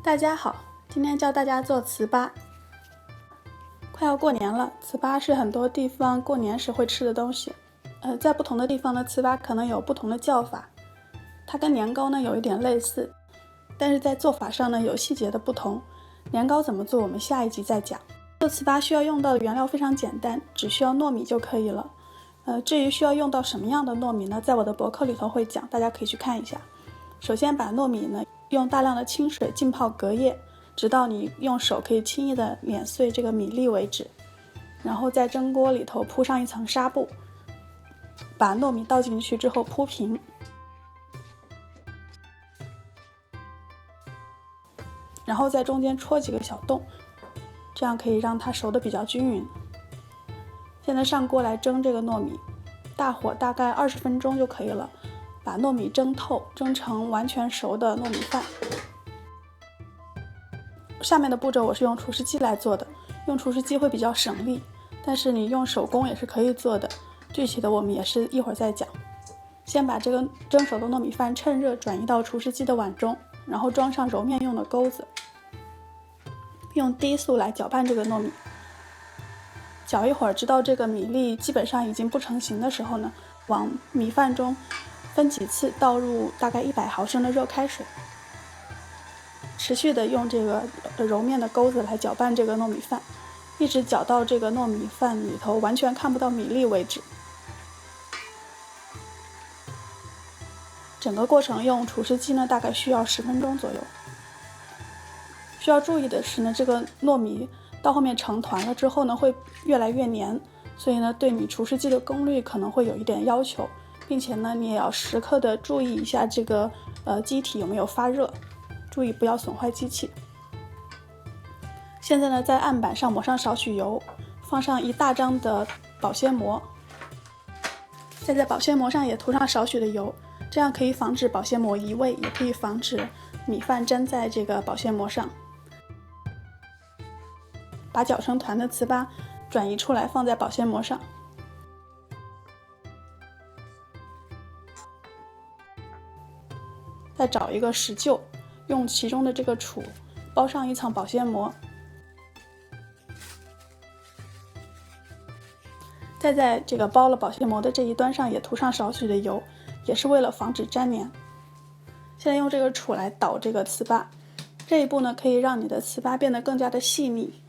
大家好，今天教大家做糍粑。快要过年了，糍粑是很多地方过年时会吃的东西。在不同的地方呢，糍粑可能有不同的叫法。它跟年糕呢有一点类似，但是在做法上呢有细节的不同。年糕怎么做，我们下一集再讲。做糍粑需要用到的原料非常简单，只需要糯米就可以了。至于需要用到什么样的糯米呢，在我的博客里头会讲，大家可以去看一下。首先把糯米呢用大量的清水浸泡隔夜，直到你用手可以轻易的碾碎这个米粒为止。然后在蒸锅里头铺上一层纱布，把糯米倒进去之后铺平，然后在中间戳几个小洞，这样可以让它熟得比较均匀。现在上锅来蒸这个糯米，大火大概20分钟就可以了。把糯米蒸透，蒸成完全熟的糯米饭。下面的步骤我是用厨师机来做的，用厨师机会比较省力，但是你用手工也是可以做的，具体的我们也是一会儿再讲。先把这个蒸熟的糯米饭趁热转移到厨师机的碗中，然后装上揉面用的钩子，用低速来搅拌这个糯米。搅一会儿，直到这个米粒基本上已经不成形的时候呢，往米饭中分几次倒入大概100毫升的热开水，持续的用这个揉面的钩子来搅拌这个糯米饭，一直搅到这个糯米饭里头完全看不到米粒为止。整个过程用厨师机呢，大概需要10分钟左右。需要注意的是呢，这个糯米到后面成团了之后呢，会越来越黏，所以呢，对你厨师机的功率可能会有一点要求。并且呢，你也要时刻的注意一下这个机体有没有发热，注意不要损坏机器。现在呢，在案板上抹上少许油，放上一大张的保鲜膜，再在保鲜膜上也涂上少许的油，这样可以防止保鲜膜移位，也可以防止米饭粘在这个保鲜膜上。把搅成团的糍粑转移出来，放在保鲜膜上。再找一个石臼，用其中的这个杵包上一层保鲜膜，再在这个包了保鲜膜的这一端上也涂上少许的油，也是为了防止粘黏。现在用这个杵来捣这个糍粑，这一步呢可以让你的糍粑变得更加的细腻，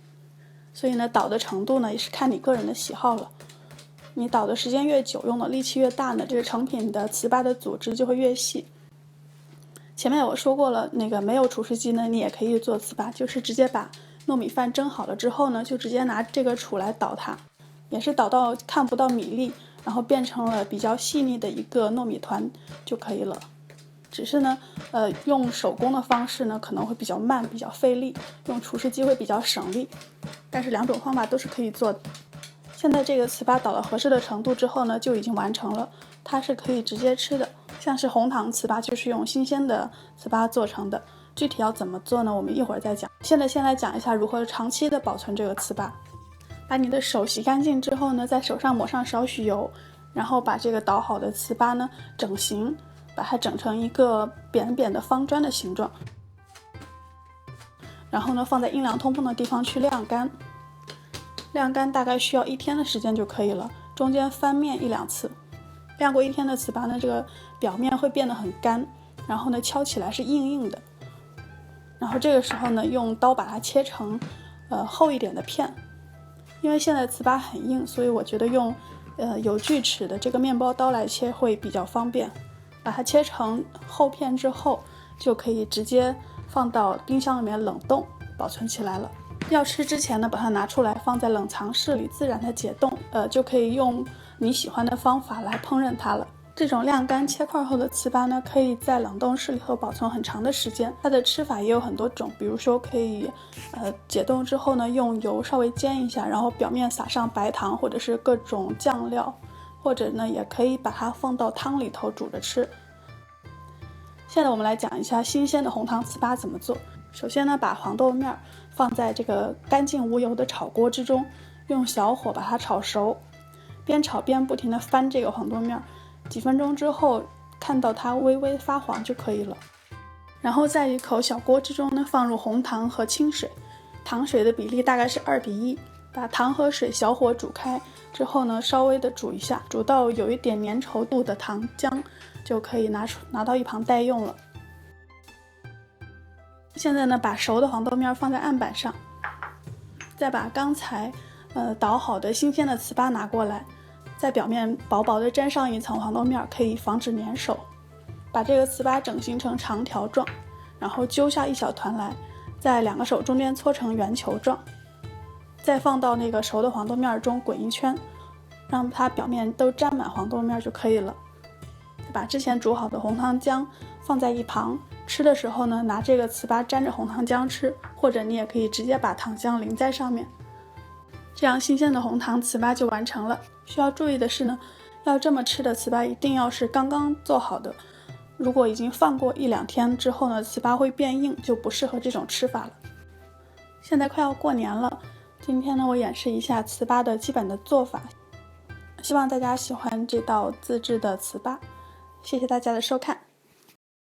所以呢捣的程度呢也是看你个人的喜好了。你捣的时间越久，用的力气越大呢，这个成品的糍粑的组织就会越细。前面我说过了，那个没有厨师机呢，你也可以做糍粑，就是直接把糯米饭蒸好了之后呢，就直接拿这个杵来捣它，也是捣到看不到米粒，然后变成了比较细腻的一个糯米团就可以了。只是呢，用手工的方式呢可能会比较慢，比较费力，用厨师机会比较省力，但是两种方法都是可以做的。现在这个糍粑捣到合适的程度之后呢，就已经完成了，它是可以直接吃的。像是红糖糍粑就是用新鲜的糍粑做成的，具体要怎么做呢，我们一会儿再讲。现在先来讲一下如何长期的保存这个糍粑。把你的手洗干净之后呢，在手上抹上少许油，然后把这个捣好的糍粑呢整形，把它整成一个扁扁的方砖的形状，然后呢放在阴凉通风的地方去晾干。晾干大概需要1天的时间就可以了，中间翻面1、2次。晾过1天的糍粑呢，这个表面会变得很干，然后呢敲起来是硬硬的。然后这个时候呢，用刀把它切成厚一点的片。因为现在糍粑很硬，所以我觉得用有锯齿的这个面包刀来切会比较方便。把它切成厚片之后，就可以直接放到冰箱里面冷冻保存起来了。要吃之前呢，把它拿出来放在冷藏室里自然的解冻，就可以用你喜欢的方法来烹饪它了。这种晾干切块后的糍粑呢，可以在冷冻室里头保存很长的时间。它的吃法也有很多种，比如说可以解冻之后呢，用油稍微煎一下，然后表面撒上白糖或者是各种酱料，或者呢也可以把它放到汤里头煮着吃。现在我们来讲一下新鲜的红糖糍粑怎么做。首先呢，把黄豆面放在这个干净无油的炒锅之中，用小火把它炒熟，边炒边不停地翻这个黄豆面，几分钟之后看到它微微发黄就可以了。然后在一口小锅之中呢，放入红糖和清水，糖水的比例大概是2:1，把糖和水小火煮开之后呢，稍微的煮一下，煮到有一点粘稠度的糖浆就可以拿到一旁待用了。现在呢，把熟的黄豆面放在案板上，再把刚才捣好的新鲜的糍粑拿过来，在表面薄薄的沾上一层黄豆面，可以防止粘手。把这个糍粑整形成长条状，然后揪下一小团来，在2个手中间搓成圆球状，再放到那个熟的黄豆面中滚一圈，让它表面都沾满黄豆面就可以了。把之前煮好的红糖浆放在一旁，吃的时候呢，拿这个糍粑沾着红糖浆吃，或者你也可以直接把糖浆淋在上面。这样新鲜的红糖糍粑就完成了。需要注意的是呢，要这么吃的糍粑一定要是刚刚做好的，如果已经放过1-2天之后呢，糍粑会变硬，就不适合这种吃法了。现在快要过年了，今天呢，我演示一下糍粑的基本的做法，希望大家喜欢这道自制的糍粑。谢谢大家的收看。